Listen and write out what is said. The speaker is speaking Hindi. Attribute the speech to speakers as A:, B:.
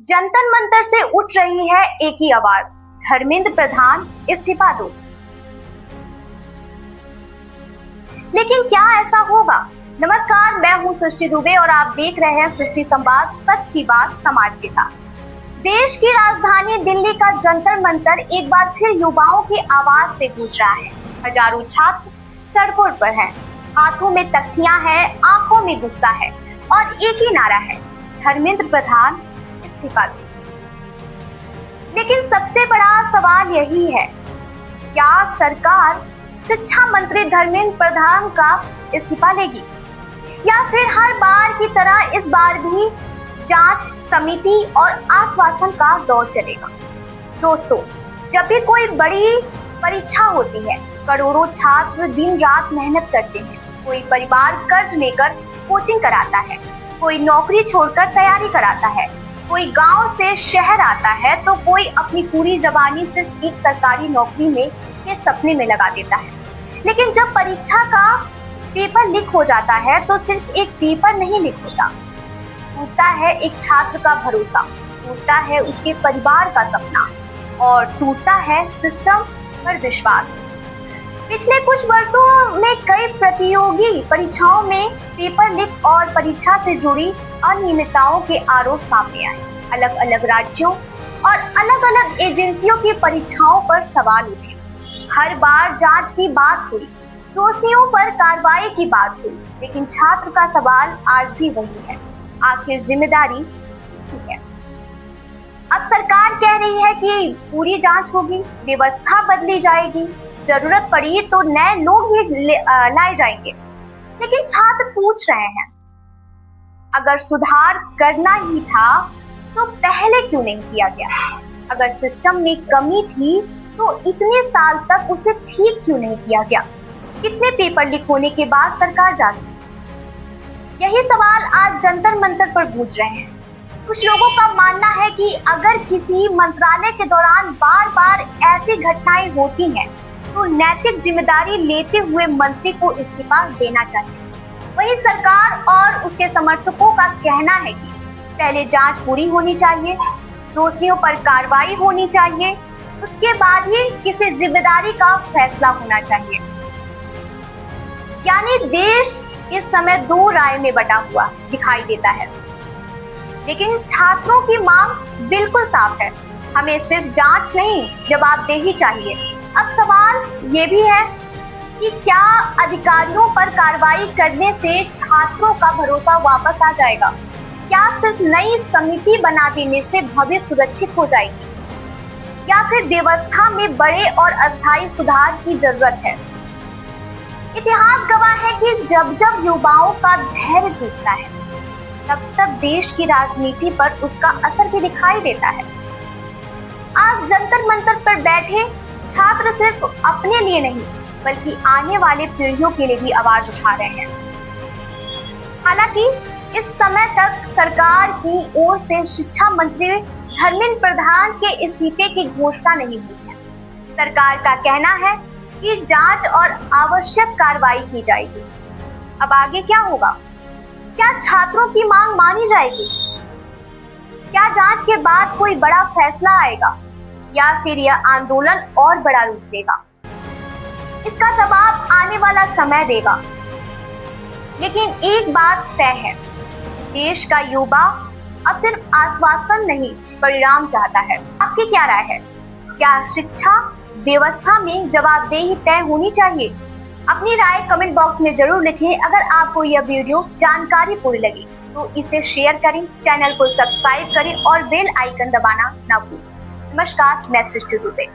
A: जंतर मंतर से उठ रही है एक ही आवाज, धर्मेंद्र प्रधान इस्तीफा दो। लेकिन क्या ऐसा होगा? नमस्कार, मैं हूं सृष्टि दुबे और आप देख रहे हैं सृष्टि संवाद, सच की बात समाज के साथ। देश की राजधानी दिल्ली का जंतर मंतर एक बार फिर युवाओं की आवाज से गूंज रहा है। हजारों छात्र सड़कों पर हैं, हाथों में तख्तियां हैं, आंखों में गुस्सा है और एक ही नारा है, धर्मेंद्र प्रधान इस्तीफा दो। लेकिन सबसे बड़ा सवाल यही है, क्या सरकार शिक्षा मंत्री धर्मेंद्र प्रधान का इस्तीफा लेगी या फिर हर बार की तरह इस बार भी जांच समिति और आश्वासन का दौर चलेगा? दोस्तों, जब भी कोई बड़ी परीक्षा होती है, करोड़ों छात्र दिन रात मेहनत करते हैं। कोई परिवार कर्ज लेकर कोचिंग कराता है, कोई नौकरी छोड़कर तैयारी कराता है, कोई गांव से शहर आता है तो कोई अपनी पूरी जवानी सिर्फ एक सरकारी नौकरी में के सपने में लगा देता है। लेकिन जब परीक्षा का पेपर लीक हो जाता है तो सिर्फ एक पेपर नहीं लीक होता, टूटता है एक छात्र का भरोसा, टूटता है उसके परिवार का सपना और टूटता है सिस्टम पर विश्वास। पिछले कुछ वर्षों में कई प्रतियोगी परीक्षाओं में पेपर लीक और परीक्षा से जुड़ी अनियमितताओं के आरोप सामने आए। अलग अलग राज्यों और अलग अलग एजेंसियों की परीक्षाओं पर सवाल उठे। हर बार जांच की बात हुई, दोषियों पर कार्रवाई की बात हुई, लेकिन छात्र का सवाल आज भी वही है, आखिर जिम्मेदारी किसकी है? अब सरकार कह रही है कि पूरी जांच होगी, व्यवस्था बदली जाएगी, जरूरत पड़ी तो नए लोग भी लाए जाएंगे। लेकिन छात्र पूछ रहे हैं, अगर सुधार करना ही था तो पहले क्यों नहीं किया गया? अगर सिस्टम में कमी थी तो इतने साल तक उसे ठीक क्यों नहीं किया गया? कितने पेपर लीक होने के बाद सरकार जागी? यही सवाल आज जंतर मंतर पर गूंज रहे हैं। कुछ लोगों का मानना है कि अगर किसी मंत्रालय के दौरान बार बार ऐसी घटनाएं होती हैं तो नैतिक जिम्मेदारी लेते हुए मंत्री को इस्तीफा देना चाहिए। वहीं सरकार और उसके समर्थकों का कहना है कि पहले जांच पूरी होनी चाहिए, दोषियों पर कार्रवाई होनी चाहिए, उसके बाद ही किसी जिम्मेदारी का फैसला होना चाहिए। यानी देश इस समय दो राय में बटा हुआ दिखाई देता है। लेकिन छात्रों की मांग बिल्कुल साफ है, हमें सिर्फ जांच नहीं, जवाबदेही चाहिए। अब सवाल ये भी है कि क्या अधिकारियों पर कार्रवाई करने से छात्रों का भरोसा वापस आ जाएगा? क्या सिर्फ नई समिति बना देने से भविष्य सुरक्षित हो जाएगी या फिर व्यवस्था में बड़े और अस्थायी सुधार की जरूरत है? इतिहास गवाह है कि जब जब युवाओं का धैर्य टूटता है तब तब देश की राजनीति पर उसका असर भी दिखाई देता है। आज जंतर मंतर पर बैठे छात्र सिर्फ अपने लिए नहीं बल्कि आने वाले पीढ़ियों के लिए भी आवाज उठा रहे हैं। हालांकि इस समय तक सरकार की ओर से शिक्षा मंत्री धर्मेंद्र प्रधान के इस्तीफे की घोषणा नहीं हुई है। सरकार का कहना है कि जांच और आवश्यक कार्रवाई की जाएगी। अब आगे क्या होगा? क्या छात्रों की मांग मानी जाएगी? क्या जांच के बाद कोई बड़ा फैसला आएगा या फिर यह आंदोलन और बड़ा रूप लेगा? इसका जवाब आने वाला समय देगा। लेकिन एक बात तय है, देश का युवा अब सिर्फ आश्वासन नहीं, परिणाम चाहता है। आपकी क्या राय है? क्या शिक्षा व्यवस्था में जवाबदेही तय होनी चाहिए? अपनी राय कमेंट बॉक्स में जरूर लिखें। अगर आपको यह वीडियो जानकारी पूरी लगी तो इसे शेयर करें, चैनल को सब्सक्राइब करें और बेल आइकन दबाना ना भूलें। नमस्कार, मैं सृष्टि दुबे।